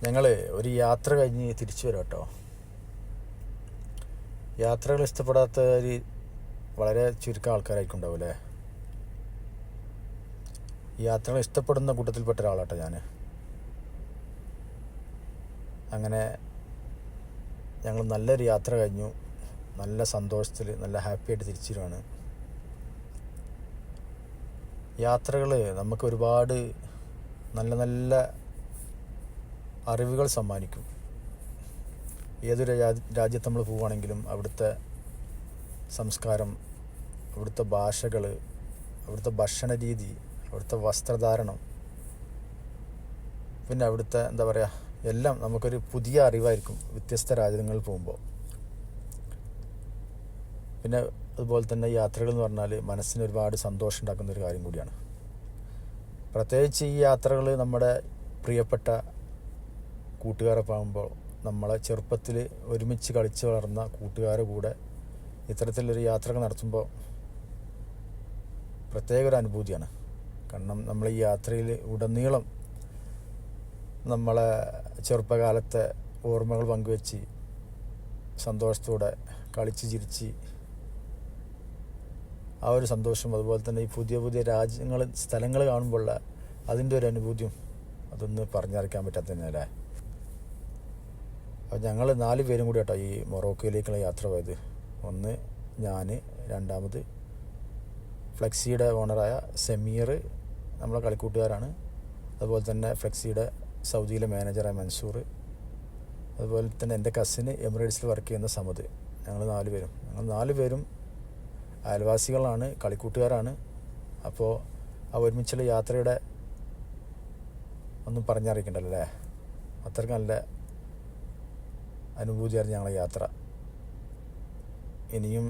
ഞങ്ങൾ ഒരു യാത്ര കഴിഞ്ഞ് തിരിച്ചു വരാം കേട്ടോ. യാത്രകൾ ഇഷ്ടപ്പെടാത്ത ഒരു വളരെ ചുരുക്കം ആൾക്കാരായിരിക്കും ഉണ്ടാവും അല്ലേ. യാത്രകൾ ഇഷ്ടപ്പെടുന്ന കൂട്ടത്തിൽപ്പെട്ട ഒരാളാട്ടോ ഞാൻ. അങ്ങനെ ഞങ്ങൾ നല്ലൊരു യാത്ര കഴിഞ്ഞു, നല്ല സന്തോഷത്തിൽ നല്ല ഹാപ്പി ആയിട്ട് തിരിച്ചു വരുവാണ്. യാത്രകൾ നമുക്ക് ഒരുപാട് നല്ല നല്ല അറിവുകൾ സമ്മാനിക്കും. ഏതൊരു രാജ്യത്ത് നമ്മൾ പോവുകയാണെങ്കിലും അവിടുത്തെ സംസ്കാരം, അവിടുത്തെ ഭാഷകൾ, അവിടുത്തെ ഭക്ഷണ രീതി, അവിടുത്തെ വസ്ത്രധാരണം, പിന്നെ അവിടുത്തെ എന്താ പറയുക, എല്ലാം നമുക്കൊരു പുതിയ അറിവായിരിക്കും വ്യത്യസ്ത രാജ്യങ്ങളിൽ പോകുമ്പോൾ. പിന്നെ അതുപോലെ തന്നെ യാത്രകൾ എന്ന് പറഞ്ഞാൽ മനസ്സിന് ഒരുപാട് സന്തോഷം ഉണ്ടാക്കുന്ന ഒരു കാര്യം കൂടിയാണ്. പ്രത്യേകിച്ച് ഈ യാത്രകൾ നമ്മുടെ പ്രിയപ്പെട്ട കൂട്ടുകാരൊപ്പം ആകുമ്പോൾ, നമ്മളെ ചെറുപ്പത്തിൽ ഒരുമിച്ച് കളിച്ച് വളർന്ന കൂട്ടുകാരുടെ കൂടെ ഇത്തരത്തിലൊരു യാത്രകൾ നടത്തുമ്പോൾ പ്രത്യേക ഒരു അനുഭൂതിയാണ്. കാരണം നമ്മൾ ഈ യാത്രയിൽ ഉടനീളം നമ്മളെ ചെറുപ്പകാലത്തെ ഓർമ്മകൾ പങ്കുവെച്ച് സന്തോഷത്തോടെ കളിച്ച് ചിരിച്ച് ആ ഒരു സന്തോഷം, അതുപോലെ തന്നെ ഈ പുതിയ പുതിയ രാജ്യങ്ങൾ സ്ഥലങ്ങൾ കാണുമ്പോഴുള്ള അതിൻ്റെ ഒരു അനുഭൂതിയും അതൊന്ന് പറഞ്ഞറിയിക്കാൻ പറ്റാത്തതന്നെയല്ലേ. അപ്പോൾ ഞങ്ങൾ 4 പേരും കൂടി കേട്ടോ ഈ മൊറോക്കോയിലേക്കുള്ള യാത്ര പോയത്. ഒന്ന് ഞാൻ, രണ്ടാമത് ഫ്ലെക്സിയുടെ ഓണറായ സമീർ, നമ്മളെ കളിക്കൂട്ടുകാരാണ്. അതുപോലെ തന്നെ ഫ്ലെക്സിയുടെ സൗദിയിലെ മാനേജറായ മൻസൂർ, അതുപോലെ തന്നെ എൻ്റെ കസിന് എമിറേറ്റ്സിൽ വർക്ക് ചെയ്യുന്ന സമദ്. ഞങ്ങൾ 4 പേരും അയൽവാസികളാണ്, കളിക്കൂട്ടുകാരാണ്. അപ്പോൾ ആ ഒരുമിച്ചുള്ള യാത്രയുടെ ഒന്നും പറഞ്ഞറിയിക്കണ്ടല്ലോ അല്ലേ. അത്രയ്ക്ക് നല്ല അനുഭൂതിയായിരുന്നു ഞങ്ങളെ യാത്ര. ഇനിയും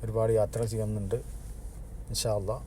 ഒരുപാട് യാത്രകൾ ചെയ്യുന്നുണ്ട് ഇൻഷാ അല്ലാഹ്.